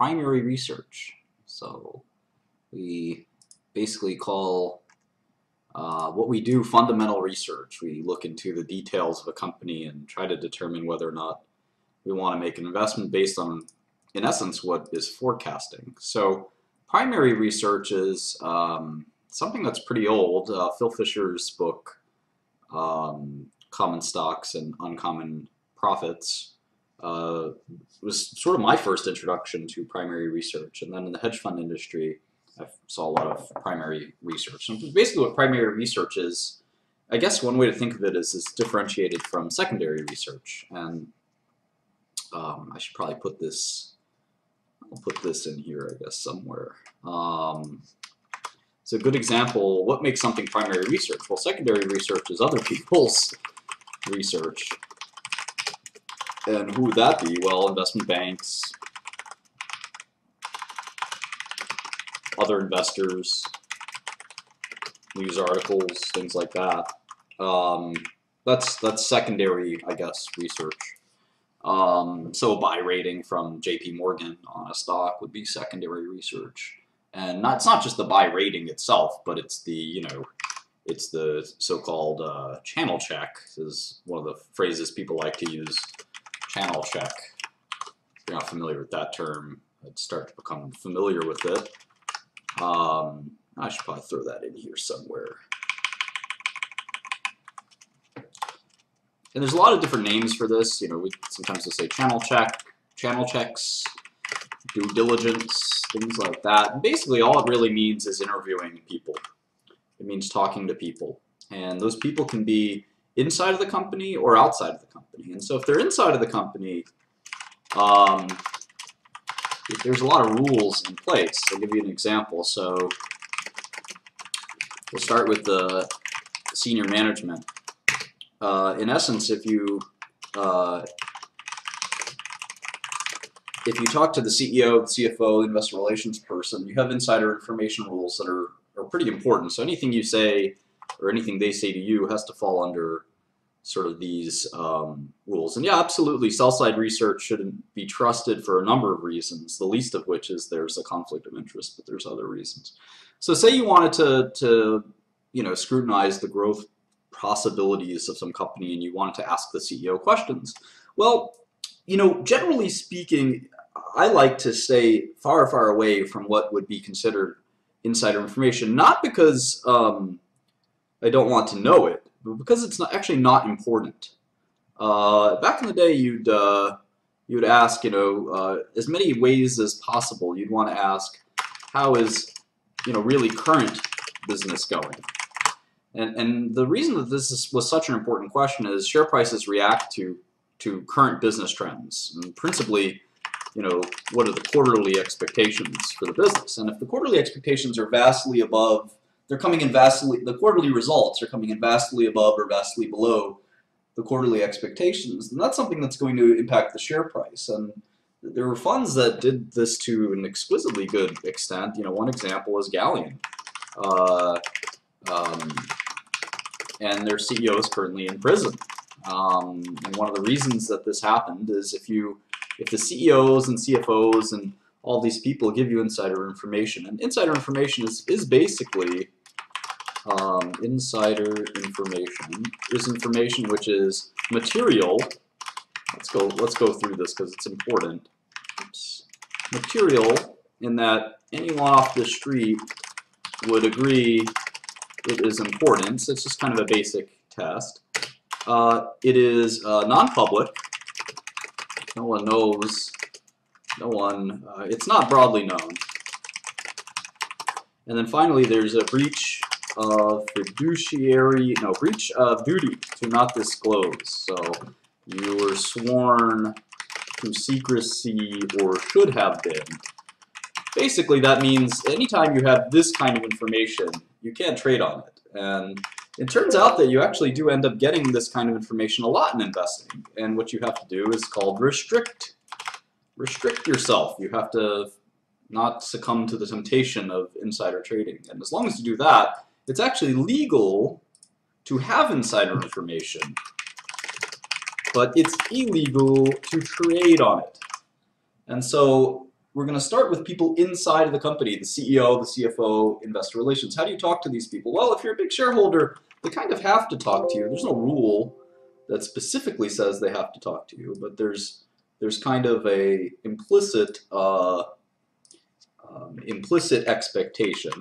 primary research. So we basically call what we do fundamental research. We look into the details of a company and try to determine whether or not we want to make an investment based on, in essence, what is forecasting. So primary research is something that's pretty old. Phil Fisher's book, Common Stocks and Uncommon Profits, was sort of my first introduction to primary research. And then in the hedge fund industry, I saw a lot of primary research. And basically what primary research is, I guess one way to think of it is it's differentiated from secondary research. And I should probably put this, I'll put this in here, I guess, somewhere. So a good example, what makes something primary research? Well, secondary research is other people's research. And who would that be? Well, investment banks, other investors, news articles, things like that. That's secondary, I guess, research. So a buy rating from JP Morgan on a stock would be secondary research. And it's not just the buy rating itself, but it's the, it's the so-called channel check is one of the phrases people like to use. Channel check. If you're not familiar with that term, I'd start to become familiar with it. I should probably throw that in here somewhere. And there's a lot of different names for this. We sometimes we'll say channel check, channel checks, due diligence, things like that. And basically, all it really means is interviewing people. It means talking to people, and those people can be inside of the company or outside of the company. And so, if they're inside of the company, there's a lot of rules in place. I'll give you an example. So, we'll start with the senior management. In essence, if you talk to the CEO, the CFO, the investor relations person, you have insider information rules that are pretty important. So anything you say or anything they say to you has to fall under sort of these rules. And yeah, absolutely, sell-side research shouldn't be trusted for a number of reasons, the least of which is there's a conflict of interest, but there's other reasons. So say you wanted to scrutinize the growth possibilities of some company and you wanted to ask the CEO questions. Well, generally speaking, I like to stay far, far away from what would be considered insider information, not because I don't want to know it, but because it's actually not important. Back in the day, you'd ask, as many ways as possible. You'd want to ask, how is, really current business going? And the reason that this was such an important question is share prices react to current business trends, and principally, what are the quarterly expectations for the business? And if the quarterly expectations are vastly above, the quarterly results are coming in vastly above or vastly below the quarterly expectations, then that's something that's going to impact the share price. And there were funds that did this to an exquisitely good extent. One example is Galleon. And their CEO is currently in prison. And one of the reasons that this happened is if the CEOs and CFOs and all these people give you insider information, and insider information is basically insider information is information which is material. Let's go through this because it's important. Oops. Material in that anyone off the street would agree it is important. So it's just kind of a basic test. It is non-public. No one knows. It's not broadly known. And then finally, there's a breach of breach of duty to not disclose. So you were sworn to secrecy or should have been. Basically, that means anytime you have this kind of information, you can't trade on it. And it turns out that you actually do end up getting this kind of information a lot in investing. And what you have to do is called restrict. Restrict yourself. You have to not succumb to the temptation of insider trading. And as long as you do that, it's actually legal to have insider information, but it's illegal to trade on it. And so we're going to start with people inside of the company, the CEO, the CFO, investor relations. How do you talk to these people? Well, if you're a big shareholder, they kind of have to talk to you. There's no rule that specifically says they have to talk to you, but there's kind of a implicit implicit expectation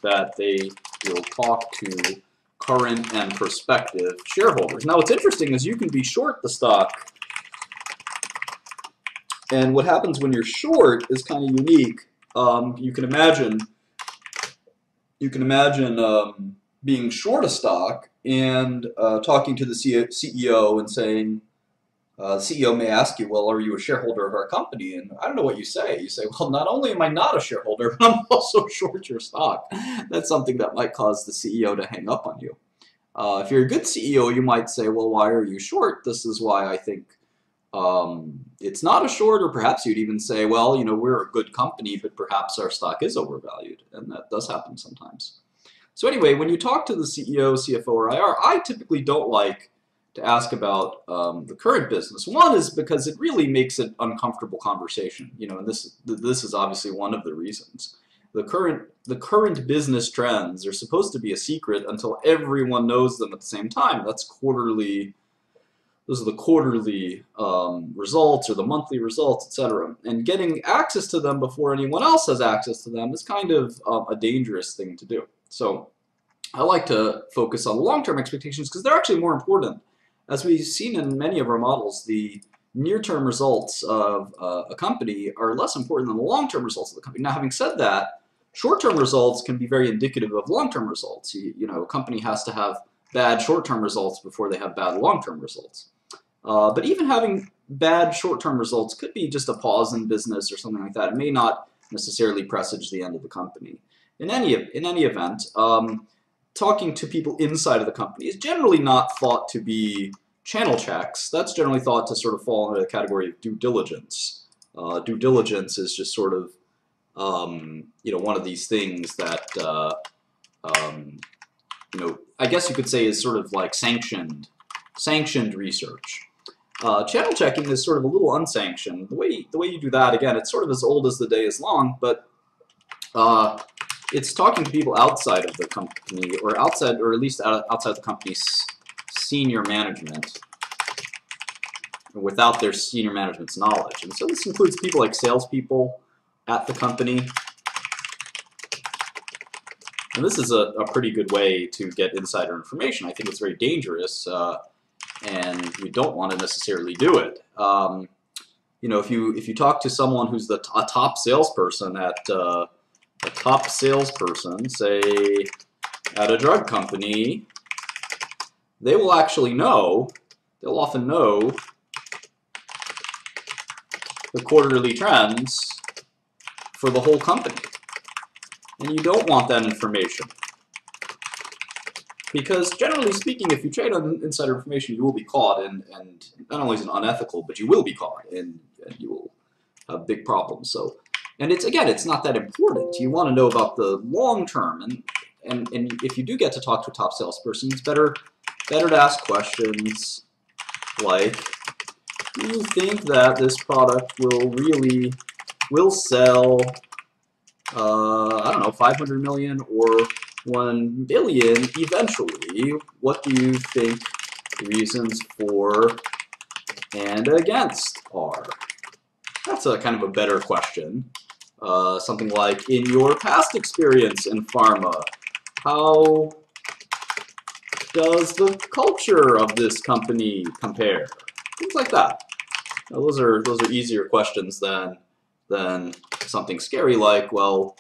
that they will talk to current and prospective shareholders. Now, what's interesting is you can be short the stock, and what happens when you're short is kind of unique. You can imagine being short a stock and talking to the CEO and saying, the CEO may ask you, well, are you a shareholder of our company? And I don't know what you say. You say, well, not only am I not a shareholder, but I'm also short your stock. That's something that might cause the CEO to hang up on you. If you're a good CEO, you might say, well, why are you short? This is why I think it's not a short, or perhaps you'd even say, well, you know, we're a good company, but perhaps our stock is overvalued, and that does happen sometimes. So anyway, when you talk to the CEO, CFO, or IR, I typically don't like to ask about the current business. One is because it really makes it uncomfortable conversation, you know, and this is obviously one of the reasons. The current business trends are supposed to be a secret until everyone knows them at the same time. That's quarterly. Those are the quarterly results or the monthly results, etc. And getting access to them before anyone else has access to them is kind of a dangerous thing to do. So I like to focus on long-term expectations because they're actually more important. As we've seen in many of our models, the near-term results of a company are less important than the long-term results of the company. Now, having said that, short-term results can be very indicative of long-term results. You know, a company has to have bad short-term results before they have bad long-term results. But even having bad short-term results could be just a pause in business or something like that. It may not necessarily presage the end of the company. In any event, talking to people inside of the company is generally not thought to be channel checks. That's generally thought to sort of fall into the category of due diligence. Due diligence is just sort of, you know, one of these things that, you know, I guess you could say is sort of like sanctioned research. Channel checking is sort of a little unsanctioned. The way you do that, again, it's sort of as old as the day is long, but it's talking to people outside of the company, or outside, or at least outside the company's senior management, without their senior management's knowledge. And so this includes people like salespeople at the company. And this is a pretty good way to get insider information. I think it's very dangerous, and you don't want to necessarily do it. You know, if you talk to someone who's a top salesperson at say at a drug company, they will actually know. They'll often know the quarterly trends for the whole company. And you don't want that information. Because generally speaking, if you trade on insider information, you will be caught, and not only is it unethical, but you will be caught, and you will have big problems. So, and it's not that important. You want to know about the long term, and if you do get to talk to a top salesperson, it's better to ask questions like, do you think that this product will sell, I don't know, 500 million or 1 billion eventually? What do you think the reasons for and against are? That's a kind of a better question. Something like, in your past experience in pharma, how does the culture of this company compare? Things like that. Now, those are easier questions than something scary like, well,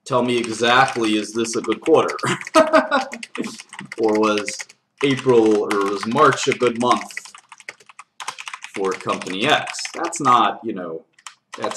tell me exactly, is this a good quarter? Or was March a good month for company X? That's not, you know, a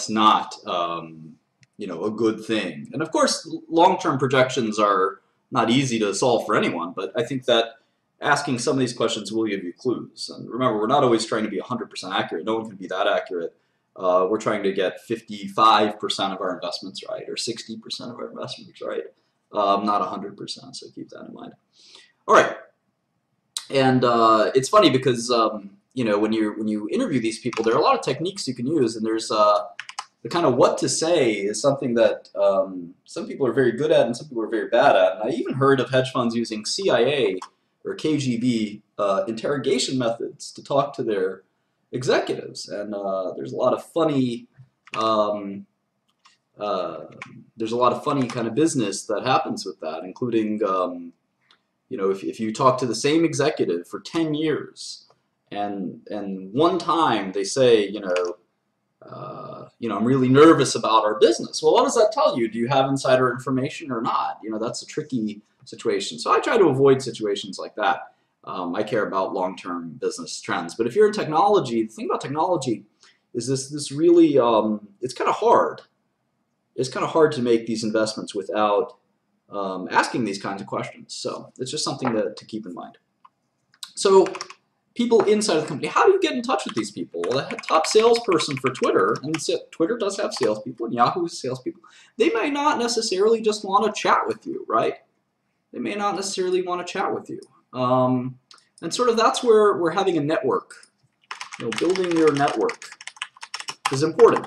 good thing. And of course, long-term projections are not easy to solve for anyone, but I think that asking some of these questions will give you clues. And remember, we're not always trying to be 100% accurate. No one can be that accurate. We're trying to get 55% of our investments right, or 60% of our investments right, not 100%, so keep that in mind. All right, And it's funny because you know, when you interview these people, there are a lot of techniques you can use, and there's the kind of what to say is something that some people are very good at and some people are very bad at. And I even heard of hedge funds using CIA or KGB interrogation methods to talk to their executives. And there's a lot of funny um, there's a lot of funny kind of business that happens with that, including you know, if you talk to the same executive for 10 years and one time they say, you know, I'm really nervous about our business. Well, what does that tell you? Do you have insider information or not? You know, that's a tricky situation. So I try to avoid situations like that. I care about long-term business trends. But if you're in technology, the thing about technology is this really, it's kind of hard. It's kind of hard to make these investments without asking these kinds of questions. So it's just something to keep in mind. So people inside of the company, how do you get in touch with these people? Well, the top salesperson for Twitter, and Twitter does have salespeople, and Yahoo has salespeople, they may not necessarily just want to chat with you, right? They may not necessarily want to chat with you. And sort of that's where we're having a network. You know, building your network is important.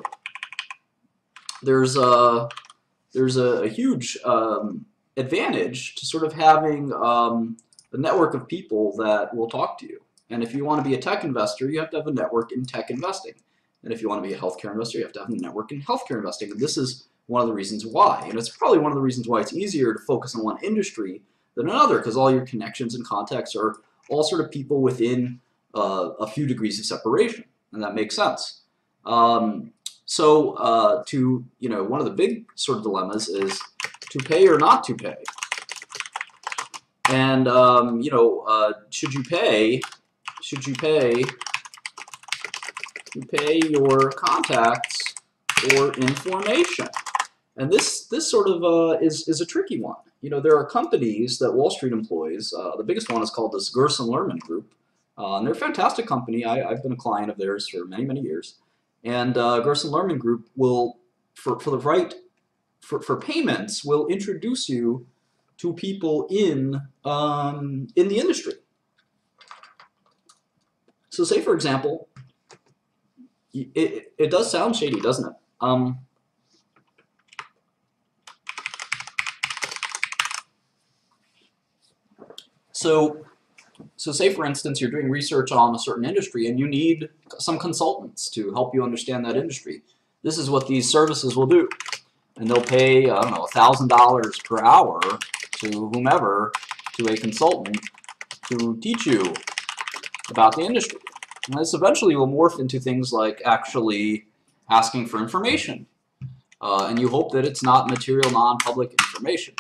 There's a huge advantage to sort of having a network of people that will talk to you. And if you want to be a tech investor, you have to have a network in tech investing. And if you want to be a healthcare investor, you have to have a network in healthcare investing. And this is one of the reasons why. And it's probably one of the reasons why it's easier to focus on one industry than another, because all your connections and contacts are all sort of people within a few degrees of separation. And that makes sense. So you know, one of the big sort of dilemmas is to pay or not to pay. And you know, should you pay your contacts for information? And this sort of is a tricky one. You know, there are companies that Wall Street employs. The biggest one is called this Gerson Lerman Group, and they're a fantastic company. I've been a client of theirs for many years. And Gerson Lerman Group will, for payments, will introduce you to people in the industry. So say, for example, it does sound shady, doesn't it? So say, for instance, you're doing research on a certain industry and you need some consultants to help you understand that industry. This is what these services will do. And they'll pay, I don't know, $1,000 per hour to whomever, to a consultant, to teach you about the industry. And this eventually will morph into things like actually asking for information. And you hope that it's not material non-public information.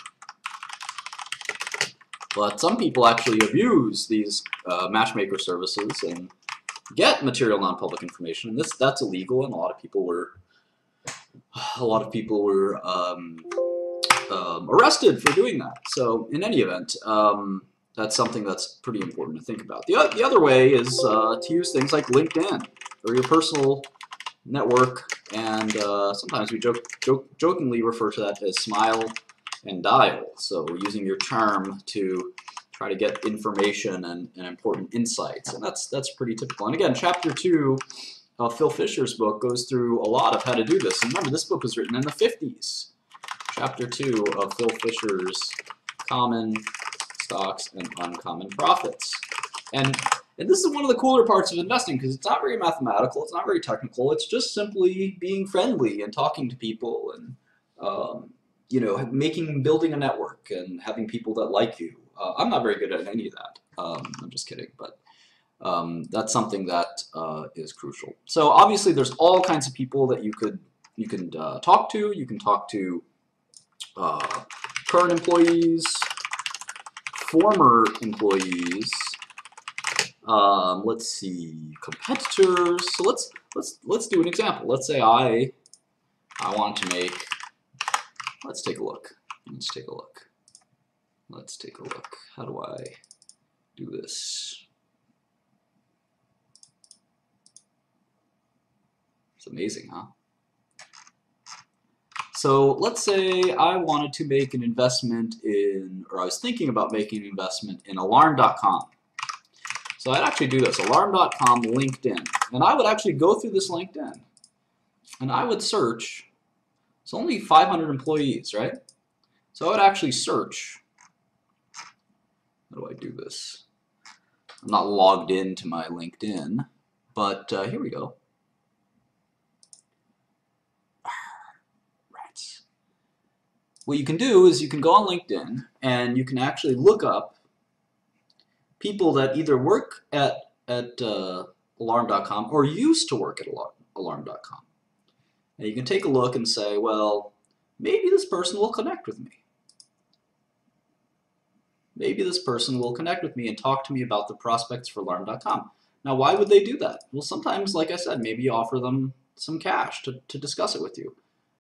But some people actually abuse these matchmaker services and get material non-public information. And that's illegal, and a lot of people were arrested for doing that. So in any event, that's something that's pretty important to think about. The other way is to use things like LinkedIn or your personal network, and sometimes we jokingly refer to that as smile and dial. So using your charm to try to get information and important insights, and that's pretty typical. And again, chapter 2 of Phil Fisher's book goes through a lot of how to do this. And remember, this book was written in the 50s. Chapter 2 of Phil Fisher's Common Stocks and Uncommon Profits. And this is one of the cooler parts of investing, because it's not very mathematical, it's not very technical, it's just simply being friendly and talking to people and you know, building a network and having people that like you. I'm not very good at any of that. I'm just kidding, but that's something that is crucial. So obviously, there's all kinds of people that you can talk to. You can talk to current employees, former employees. Let's see, competitors. So let's do an example. Let's say I want to make. Let's take a look. How do I do this? It's amazing, huh? So let's say I wanted to make an investment in, or I was thinking about making an investment in alarm.com. So I'd actually do this, alarm.com LinkedIn. And I would actually go through this LinkedIn. And I would search. It's only 500 employees, right? So I would actually search. How do I do this? I'm not logged into my LinkedIn, but here we go. Rats. What you can do is you can go on LinkedIn and you can actually look up people that either work at alarm.com or used to work at alarm.com. And you can take a look and say, well, maybe this person will connect with me. Maybe this person will connect with me and talk to me about the prospects for alarm.com. Now, why would they do that? Well, sometimes, like I said, maybe you offer them some cash to discuss it with you.